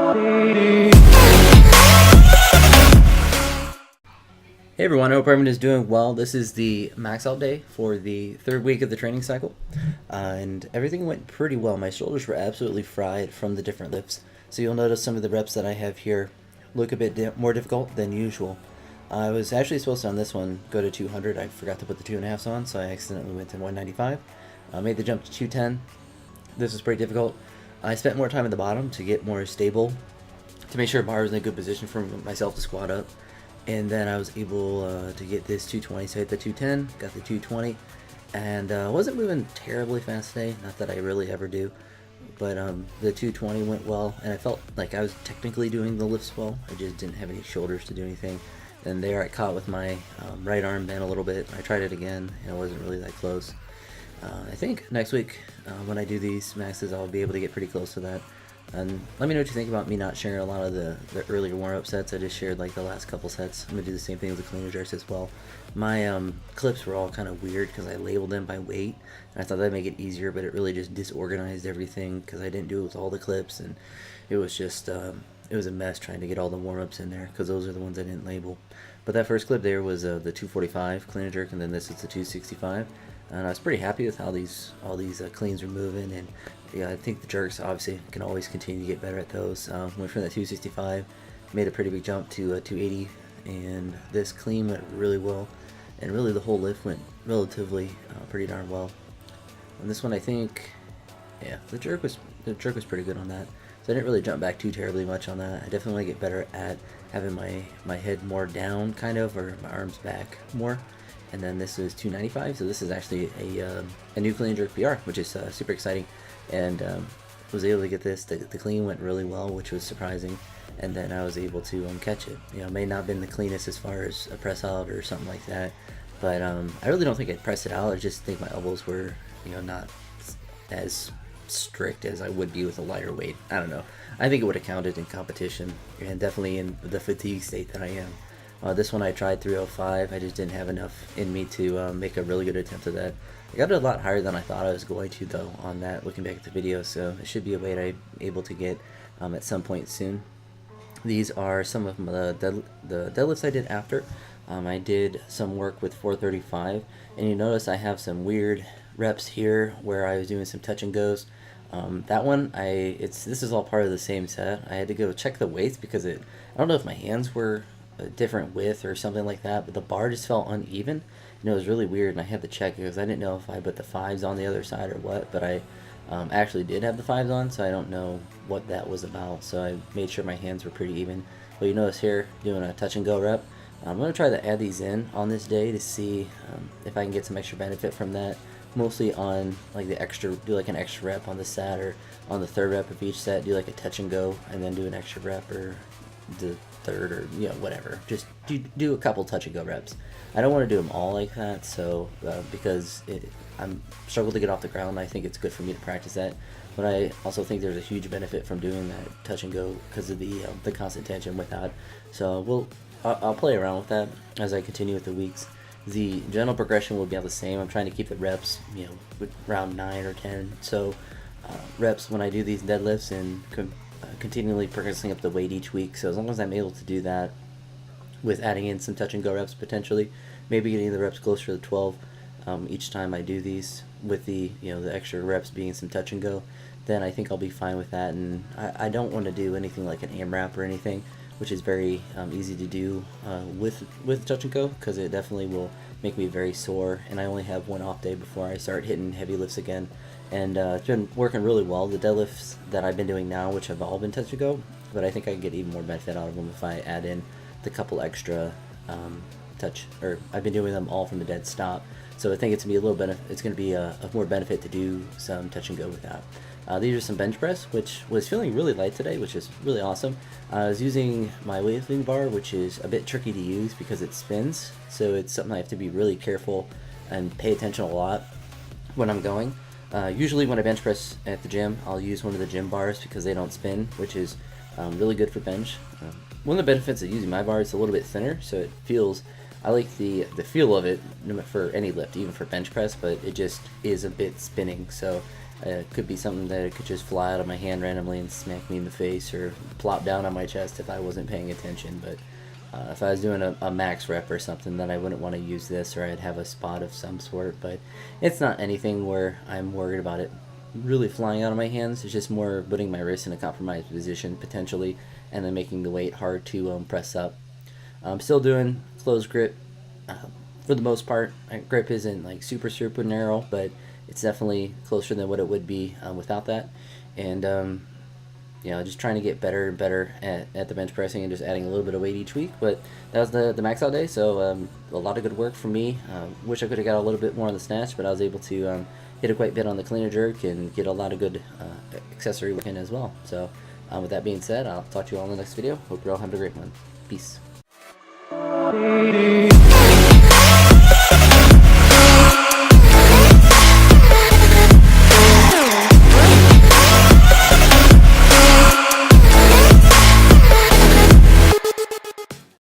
Hey everyone, I hope everyone is doing well. This is the max out day for the third week of the training cycle, and everything went pretty well. My shoulders were absolutely fried from the different lifts, so you'll notice some of the reps that I have here look a bit more difficult than usual. I was actually supposed to on this one go to 200. I forgot to put the 2.5s on, so I accidentally went to 195. Made the jump to 210. This was pretty difficult. I spent more time at the bottom to get more stable, to make sure bar was in a good position for myself to squat up. And then I was able to get this 220, so I hit the 210, got the 220, and wasn't moving terribly fast today, not that I really ever do, but the 220 went well, and I felt like I was technically doing the lifts well. I just didn't have any shoulders to do anything. And there I caught with my right arm bent a little bit. I tried it again, and it wasn't really that close. I think next week, when I do these maxes, I'll be able to get pretty close to that. And let me know what you think about me not sharing a lot of the earlier warm-up sets. I just shared like the last couple sets. I'm going to do the same thing with the clean jerks as well. My clips were all kind of weird because I labeled them by weight. And I thought that'd make it easier, but it really just disorganized everything because I didn't do it with all the clips. And it was just, it was a mess trying to get all the warm-ups in there because those are the ones I didn't label. But that first clip there was the 245 clean and jerk, and then this is the 265. And I was pretty happy with how all these cleans were moving, and yeah, I think the jerks obviously can always continue to get better at those. Went from that 265, made a pretty big jump to 280, and this clean went really well, and really the whole lift went relatively pretty darn well. On this one, I think, yeah, the jerk was pretty good on that. So I didn't really jump back too terribly much on that. I definitely want to get better at having my head more down, kind of, or my arms back more. And then this is 295, so this is actually a new clean jerk PR, which is super exciting. And was able to get this. The clean went really well, which was surprising. And then I was able to catch it. You know, it may not have been the cleanest as far as a press out or something like that, but I really don't think I pressed it out. I just think my elbows were, you know, not as strict as I would be with a lighter weight. I don't know. I think it would have counted in competition, and definitely in the fatigue state that I am. This one I tried 305. I just didn't have enough in me to make a really good attempt at that. I got it a lot higher than I thought I was going to, though, on that, looking back at the video, so it should be a weight I'm able to get at some point soon. These are some of the deadlifts I did after. I did some work with 435, and you notice I have some weird reps here where I was doing some touch and goes. That one, this is all part of the same set. I had to go check the weights because I don't know if my hands were a different width or something like that, but the bar just felt uneven, and it was really weird, and I had to check because I didn't know if I put the 5s on the other side or what, but I actually did have the 5s on, so I don't know what that was about. So I made sure my hands were pretty even. But you notice here, doing a touch and go rep. I'm going to try to add these in on this day to see if I can get some extra benefit from that, mostly on like the extra, do like an extra rep on the set, or on the third rep of each set, do like a touch and go, and then do an extra rep, or the third, or you know, whatever. Just do a couple touch and go reps. I don't want to do them all like that, so because I'm struggle to get off the ground. I think it's good for me to practice that, but I also think there's a huge benefit from doing that touch and go because of the constant tension with that. So I'll play around with that as I continue with the weeks. The general progression will be all the same. I'm trying to keep the reps, you know, with around 9 or 10. So reps when I do these deadlifts, and continually progressing up the weight each week. So as long as I'm able to do that with adding in some touch and go reps potentially, maybe getting the reps closer to 12 each time I do these, with the extra reps being some touch and go, then I think I'll be fine with that. And I don't want to do anything like an AMRAP or anything, which is very easy to do with touch and go, because it definitely will make me very sore, and I only have one off day before I start hitting heavy lifts again. And it's been working really well. The deadlifts that I've been doing now, which have all been touch and go, but I think I can get even more benefit out of them if I add in the couple extra I've been doing them all from the dead stop. So I think it's gonna be it's gonna be a more benefit to do some touch and go with that. These are some bench press, which was feeling really light today, which is really awesome. I was using my weightlifting bar, which is a bit tricky to use because it spins, so it's something I have to be really careful and pay attention a lot when I'm going. Usually when I bench press at the gym, I'll use one of the gym bars because they don't spin, which is really good for bench. One of the benefits of using my bar is a little bit thinner, so it feels, I like the feel of it for any lift, even for bench press, but it just is a bit spinning, so It could be something that it could just fly out of my hand randomly and smack me in the face or plop down on my chest if I wasn't paying attention. But if I was doing a max rep or something, then I wouldn't want to use this, or I'd have a spot of some sort. But it's not anything where I'm worried about it really flying out of my hands. It's just more putting my wrist in a compromised position potentially, and then making the weight hard to press up. I'm still doing closed grip for the most part. My grip isn't like super narrow, but it's definitely closer than what it would be without that. And just trying to get better and better at the bench pressing and just adding a little bit of weight each week. But that was the max out day, so a lot of good work for me. Wish I could have got a little bit more on the snatch, but I was able to hit a quite bit on the clean and jerk and get a lot of good accessory work in as well. So with that being said, I'll talk to you all in the next video. Hope you're all having a great one. Peace.